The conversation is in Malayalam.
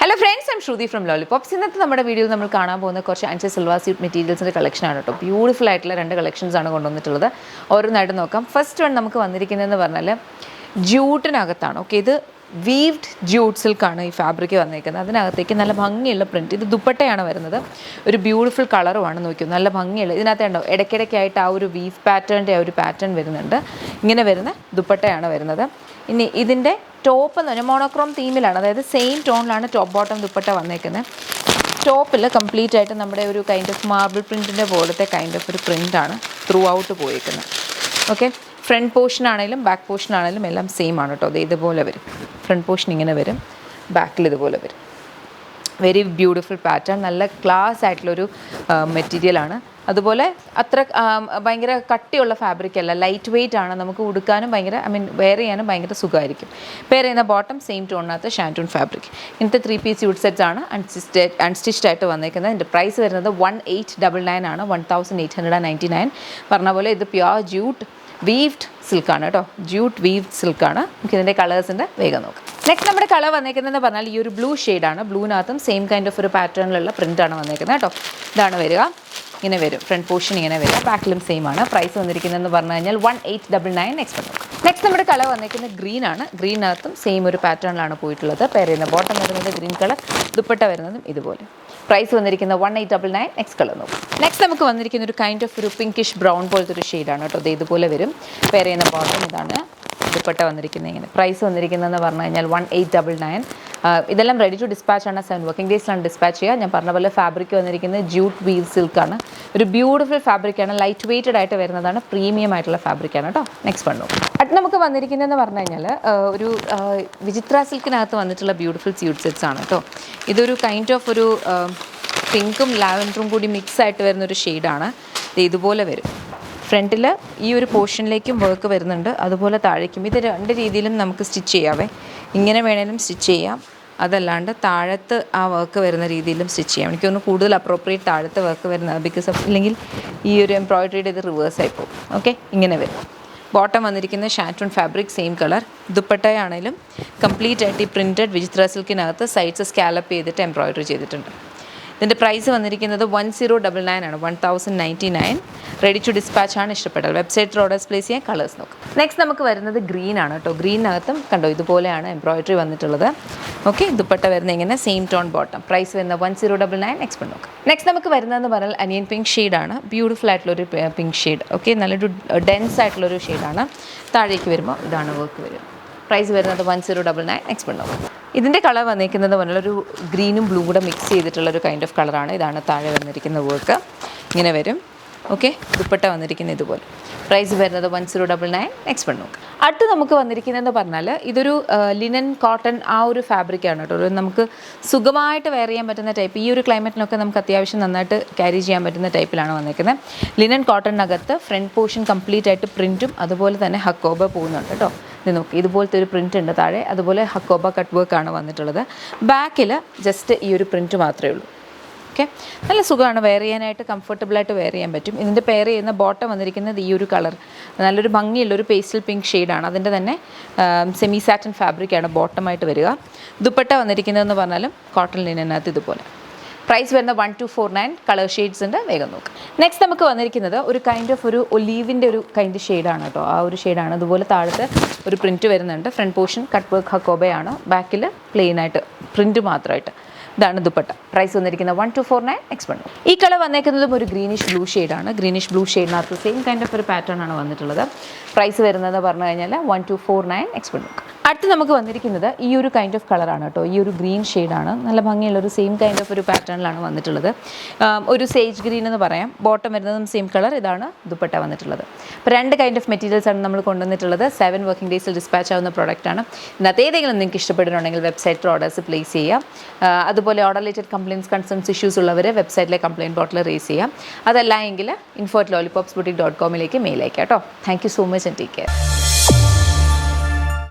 Hello friends, I'm Shruti from lollipops. ഇന്നത്തെ നമ്മുടെ വീഡിയോയിൽ നമ്മൾ കാണാൻ പോകുന്ന കുറച്ച് അഞ്ച് സിൽവർ സ്യൂട്ട് മെറ്റീരിയൽസിൻ്റെ കളക്ഷനാണ് കേട്ടോ. ബ്യൂട്ടിഫുൾ ആയിട്ടുള്ള രണ്ട് കളക്ഷൻസാണ് കൊണ്ടുവന്നിട്ടുള്ളത്. ഓരോന്നായിട്ട് നോക്കാം. ഫസ്റ്റ് വൺ നമുക്ക് വന്നിരിക്കുന്നതെന്ന് പറഞ്ഞാൽ ജൂട്ടിനകത്താണ്. ഓക്കെ, ഇത് വീവ്ഡ് ജൂട്ട് സിൽക്കാണ് ഈ ഫാബ്രിക് വന്നിരിക്കുന്നത്. അതിനകത്തേക്ക് നല്ല ഭംഗിയുള്ള പ്രിൻറ്റ്. ഇത് ദുപ്പട്ടയാണ് വരുന്നത്. ഒരു ബ്യൂട്ടിഫുൾ കളറുമാണ്, നോക്കിയോ, നല്ല ഭംഗിയുള്ള. ഇതിനകത്ത് ഉണ്ടോ ഇടയ്ക്കിടയ്ക്കായിട്ട് ആ ഒരു വീവ് പാറ്റേണിൻ്റെ ആ ഒരു പാറ്റേൺ വരുന്നുണ്ട്. ഇങ്ങനെ വരുന്ന ദുപ്പട്ടയാണ് വരുന്നത്. ഇനി ഇതിൻ്റെ ടോപ്പ് എന്ന് പറഞ്ഞാൽ മോണോക്രോം തീമിലാണ്, അതായത് സെയിം ടോണിലാണ് ടോപ്പ് ബോട്ടം ദുപ്പട്ട വന്നേക്കുന്നത്. ടോപ്പിൽ കംപ്ലീറ്റ് ആയിട്ട് നമ്മുടെ ഒരു കൈൻഡ് ഓഫ് മാർബിൾ പ്രിൻറ്റിൻ്റെ പോലത്തെ കൈൻഡ് ഓഫ് ഒരു പ്രിൻ്റാണ് ത്രൂ ഔട്ട് പോയേക്കുന്നത്. ഓക്കെ, ഫ്രണ്ട് പോർഷൻ ആണെങ്കിലും ബാക്ക് പോർഷൻ ആണെങ്കിലും എല്ലാം സെയിം ആണ് കേട്ടോ. അത് ഇതുപോലെ വരും. ഫ്രണ്ട് പോർഷൻ ഇങ്ങനെ വരും, ബാക്കിൽ ഇതുപോലെ വരും. വെരി ബ്യൂട്ടിഫുൾ പാറ്റേൺ, നല്ല ക്ലാസ് ആയിട്ടുള്ളൊരു മെറ്റീരിയലാണ്. അതുപോലെ അത്ര ഭയങ്കര കട്ടിയുള്ള ഫാബ്രിക് അല്ല, ലൈറ്റ് വെയ്റ്റ് ആണ്. നമുക്ക് ഉടുക്കാനും ഭയങ്കര വെയർ ചെയ്യാനും ഭയങ്കര സുഖമായിരിക്കും. പെയർ ചെയ്യുന്ന ബോട്ടം സെയിം ടോണിനകത്ത് ഷാൻറ്റൂൺ ഫാബ്രിക്. ഇങ്ങനത്തെ 3-piece സ്യൂട്ട് സെറ്റ്സ് ആണ് അൺസ്റ്റിച്ച്ഡ് ആയിട്ട് വന്നേക്കുന്നത്. ഇതിൻ്റെ പ്രൈസ് വരുന്നത് 1899 ആണ്, 1899. പറഞ്ഞ പോലെ ഇത് പ്യുവർ ജൂട്ട് വീവ്ഡ് സിൽക്കാണ് കേട്ടോ. ജൂട്ട് വീവ്ഡ് സിൽക്കാണ്. നമുക്ക് ഇതിൻ്റെ കളേഴ്സിൻ്റെ വേഗം നോക്കാം. നെക്സ്റ്റ് നമ്മുടെ കളർ വന്നേക്കുന്നതെന്ന് പറഞ്ഞാൽ ഈ ഒരു ബ്ലൂ ഷെയ്ഡാണ്. ബ്ലൂവിനകത്തും സെയിം കൈൻഡ് ഓഫ് ഒരു പാറ്റേണിലുള്ള പ്രിൻ്റാണ് വന്നേക്കുന്നത് കേട്ടോ. ഇതാണ് വരിക, ഇങ്ങനെ വരും. ഫ്രണ്ട് പോർഷൻ ഇങ്ങനെ വരിക, ബാക്കിലും സെയിം ആണ്. പ്രൈസ് വന്നിരിക്കുന്നതെന്ന് പറഞ്ഞു കഴിഞ്ഞാൽ 1899. നെക്സ്റ്റ് നമ്മുടെ കളർ വന്നിരിക്കുന്നത് ഗ്രീൻ ആണ്. ഗ്രീനകത്തും സെയിം ഒരു പാറ്റേണിലാണ് പോയിട്ടുള്ളത്. പെയർ ചെയ്യുന്ന ബോട്ടം വരുന്നത് ഗ്രീൻ കളർ, ദുപ്പട്ട വരുന്നതും ഇതുപോലെ. പ്രൈസ് വന്നിരിക്കുന്നത് 1899. നെക്സ്റ്റ് കളർ നോക്കും. നെക്സ്റ്റ് നമുക്ക് വന്നിരിക്കുന്ന ഒരു കൈൻഡ് ഓഫ് ഒരു പിങ്കിഷ് ബ്രൗൺ പോലത്തെ ഒരു ഷെയ്ഡാണ് കേട്ടോ. ഇത് ഇതുപോലെ വരും. പെയർ ചെയ്യുന്ന ബോട്ടം ഇതാണ്, ദുപ്പട്ട വന്നിരിക്കുന്നത് ഇങ്ങനെ. പ്രൈസ് വന്നിരിക്കുന്നതെന്ന് പറഞ്ഞു കഴിഞ്ഞാൽ 1899. ഇതെല്ലാം റെഡി ടു ഡിസ്പാച്ച് ആണ്. 7 വർക്കിംഗ് ഡേയ്സിലാണ് ഡിസ്പാച്ച് ചെയ്യുക. ഞാൻ പറഞ്ഞ പോലെ ഫാബ്രിക് വന്നിരിക്കുന്നത് ജൂട്ട് വീവ് സിൽക്കാണ്. ഒരു ബ്യൂട്ടിഫുൾ ഫാബ്രിക്കാണ്, ലൈറ്റ് വെയ്റ്റഡ് ആയിട്ട് വരുന്നതാണ്, പ്രീമിയം ആയിട്ടുള്ള ഫാബ്രിക്കാണ് കേട്ടോ. നെക്സ്റ്റ് വണ്ണു അത് നമുക്ക് വന്നിരിക്കുന്നതെന്ന് പറഞ്ഞു കഴിഞ്ഞാൽ ഒരു വിചിത്ര സിൽക്കിനകത്ത് വന്നിട്ടുള്ള ബ്യൂട്ടിഫുൾ സ്യൂട്ട് സെറ്റ്സ് ആണ് കേട്ടോ. ഇതൊരു കൈൻഡ് ഓഫ് ഒരു പിങ്കും ലാവൻഡറും കൂടി മിക്സ് ആയിട്ട് വരുന്നൊരു ഷെയ്ഡാണ്. ഇത് ഇതുപോലെ വരും. ഫ്രണ്ടിൽ ഈ ഒരു പോർഷനിലേക്കും വർക്ക് വരുന്നുണ്ട്, അതുപോലെ താഴേക്കും. ഇത് രണ്ട് രീതിയിലും നമുക്ക് സ്റ്റിച്ച് ചെയ്യാവേ. ഇങ്ങനെ വേണേലും സ്റ്റിച്ച് ചെയ്യാം, അതല്ലാണ്ട് താഴത്ത് ആ വർക്ക് വരുന്ന രീതിയിലും സ്റ്റിച്ച് ചെയ്യാം. എനിക്കൊന്ന് കൂടുതൽ അപ്രോപ്രിയേറ്റ് താഴത്തെ വർക്ക് വരുന്നത്, ബിക്കോസ് ഓഫ് ഇല്ലെങ്കിൽ ഈ ഒരു എംബ്രോയിഡറിയുടെ ഇത് റിവേഴ്സ് ആയി പോകും. ഓക്കെ, ഇങ്ങനെ വരും. ബോട്ടം വന്നിരിക്കുന്നത് ഷാൻറ്റൂൺ ഫാബ്രിക്, സെയിം കളർ. ദുപ്പട്ടയാണേലും കംപ്ലീറ്റ് ആയിട്ട് ഈ പ്രിൻറ്റഡ് വിചിത്ര സിൽക്കിനകത്ത് സൈഡ്സ് സ്കാലപ്പ് ചെയ്തിട്ട് എംബ്രോയിഡറി ചെയ്തിട്ടുണ്ട്. ഇതിൻ്റെ പ്രൈസ് വന്നിരിക്കുന്നത് 1099 ആണ്, 1099. റെഡി ടു ഡിസ്പാച്ച് ആണ്. ഇഷ്ടപ്പെട്ടാൽ വെബ്സൈറ്റിൽ ഓർഡേഴ്സ് പ്ലേസ് ചെയ്യാൻ. കളേഴ്സ് നോക്കാം. നെക്സ്റ്റ് നമുക്ക് വരുന്നത് ഗ്രീൻ ആണ് കേട്ടോ. ഗ്രീനകത്തും കണ്ടോ ഇതുപോലെയാണ് എംബ്രോയിഡറി വന്നിട്ടുള്ളത്. ഓക്കെ, ദുപ്പട്ട വരുന്ന ഇങ്ങനെ സെയിം ടോൺ ബോട്ടം. പ്രൈസ് വരുന്നത് 1099. നെക്സ്റ്റ് നോക്കാം. നെക്സ്റ്റ് നമുക്ക് വരുന്നതെന്ന് പറഞ്ഞാൽ അനിയൻ പിങ്ക് ഷെയ്ഡാണ്. ബ്യൂട്ടിഫുൾ ആയിട്ടുള്ളൊരു പിങ്ക് ഷെയ്ഡ്. ഓക്കെ, നല്ലൊരു ഡെൻസ് ആയിട്ടുള്ളൊരു ഷെയ്ഡാണ്. താഴേക്ക് വരുമ്പോൾ ഇതാണ് വർക്ക് വരും. പ്രൈസ് വരുന്നത് 1099. നെക്സ്റ്റ് നോക്കാം. ഇതിൻ്റെ കളർ വന്നിരിക്കുന്നത് പറഞ്ഞാൽ ഒരു ഗ്രീനും ബ്ലൂ കൂടെ മിക്സ് ചെയ്തിട്ടുള്ളൊരു കൈൻഡ് ഓഫ് കളറാണ്. ഇതാണ് താഴെ വന്നിരിക്കുന്ന വർക്ക്. ഇങ്ങനെ വരും. ഓക്കെ, ദുപ്പട്ട വന്നിരിക്കുന്നത് ഇതുപോലെ. പ്രൈസ് വരുന്നത് 1099. നെക്സ്റ്റ് നോക്കാം. അടുത്ത് നമുക്ക് വന്നിരിക്കുന്നതെന്ന് പറഞ്ഞാൽ ഇതൊരു ലിനൻ കോട്ടൺ ആ ഒരു ഫാബ്രിക്കാണ് കേട്ടോ. ഒരു നമുക്ക് സുഖമായിട്ട് വെയർ ചെയ്യാൻ പറ്റുന്ന ടൈപ്പ്. ഈ ഒരു ക്ലൈമറ്റിനൊക്കെ നമുക്ക് അത്യാവശ്യം നന്നായിട്ട് ക്യാരി ചെയ്യാൻ പറ്റുന്ന ടൈപ്പിലാണ് വന്നിരിക്കുന്നത്. ലിനൻ കോട്ടണിനകത്ത് ഫ്രണ്ട് പോർഷൻ കംപ്ലീറ്റ് ആയിട്ട് പ്രിൻറ്റും അതുപോലെ തന്നെ ഹക്കോബ പോകുന്നുണ്ട് കേട്ടോ. ഇത് നോക്കി, ഇതുപോലത്തെ ഒരു പ്രിൻ്റ് ഉണ്ട് താഴെ. അതുപോലെ ഹക്കോബ കട്ട് വർക്കാണ് വന്നിട്ടുള്ളത്. ബാക്കിൽ ജസ്റ്റ് ഈ ഒരു പ്രിൻറ്റ് മാത്രമേ ഉള്ളൂ. ഓക്കെ, നല്ല സുഖമാണ് വെയർ ചെയ്യാനായിട്ട്, കംഫർട്ടബിളായിട്ട് വെയർ ചെയ്യാൻ പറ്റും. ഇതിൻ്റെ പെയർ ചെയ്യുന്ന ബോട്ടം വന്നിരിക്കുന്നത് ഈ ഒരു കളർ, നല്ലൊരു ഭംഗിയുള്ളൊരു പേസ്റ്റൽ പിങ്ക് ഷെയ്ഡാണ്. അതിൻ്റെ തന്നെ സെമി സാറ്റൻ ഫാബ്രിക്കാണ് ബോട്ടമായിട്ട് വരിക. ദുപ്പട്ട വന്നിരിക്കുന്നതെന്ന് പറഞ്ഞാലും കോട്ടൺ ലിനനകത്ത് ഇതുപോലെ. പ്രൈസ് വരുന്ന 1249. കളർ ഷെയ്ഡ്സ് ഉണ്ട്, വേഗം നോക്കാം. നെക്സ്റ്റ് നമുക്ക് വന്നിരിക്കുന്നത് ഒരു കൈൻഡ് ഓഫ് ഒരു ഒലീവിൻ്റെ ഒരു കൈൻഡ് ഷെയ്ഡാണ് കേട്ടോ. ആ ഒരു ഷെയ്ഡാണ്. അതുപോലെ താഴത്ത് ഒരു പ്രിൻറ്റ് വരുന്നുണ്ട്. ഫ്രണ്ട് പോർഷൻ കട്ട് വർക്ക് ഹക്കോബയാണ്, ബാക്കിൽ പ്ലെയിൻ ആയിട്ട് പ്രിൻറ്റ് മാത്രമായിട്ട്. ഇതാണ് ദുപ്പട്ട. പ്രൈസ് വന്നിരിക്കുന്നത് 1249. നെക്സ്റ്റ് ഈ കളർ വന്നേക്കുന്നതും ഒരു ഗ്രീനിഷ് ബ്ലൂ ഷെയ്ഡാണ്. ഗ്രീനിഷ് ബ്ലൂ ഷെയ്ഡിനകത്ത് സെയിം കൈൻഡ് ഓഫ് ഒരു പാറ്റേൺ ആണ് വന്നിട്ടുള്ളത്. പ്രൈസ് വരുന്നത് പറഞ്ഞു കഴിഞ്ഞാൽ 1249. നെക്സ്റ്റ് അടുത്ത് നമുക്ക് വന്നിരിക്കുന്നത് ഈ ഒരു കൈൻഡ് ഓഫ് കളറാണ് കേട്ടോ. ഈ ഒരു ഗ്രീൻ ഷെയ്ഡാണ്. നല്ല ഭംഗിയുള്ളൊരു സെയിം കൈൻഡ് ഓഫ് ഒരു പാറ്റേണിലാണ് വന്നിട്ടുള്ളത്. ഒരു സേജ് ഗ്രീൻ എന്ന് പറയാം. ബോട്ടം വരുന്നതും സെയിം കളർ. ഇതാണ് ദുപ്പട്ട വന്നിട്ടുള്ളത്. അപ്പോൾ രണ്ട് കൈൻഡ് ഓഫ് മെറ്റീരിയൽസ് ആണ് നമ്മൾ കൊണ്ടുവന്നിട്ടുള്ളത്. 7 വർക്കിംഗ് ഡേയ്സിൽ ഡിസ്പാച്ച് ആവുന്ന പ്രോഡക്റ്റാണ്. ഇന്നത്തെ ഏതെങ്കിലും നിങ്ങൾക്ക് ഇഷ്ടപ്പെടുന്നുണ്ടെങ്കിൽ വെബ്സൈറ്റിൽ ഓർഡേഴ്സ് പ്ലേസ് ചെയ്യാം. അതുപോലെ order related compliance, concerns, issues ഉള്ളവർ വെബ്സൈറ്റിലെ കംപ്ലയിൻറ്റ് പോർട്ടൽ റേസ് ചെയ്യാം. അതല്ല എങ്കിൽ info@lollipopsboutique.com മെയിൽ അയക്കാം കേട്ടോ. Thank you so much and take care.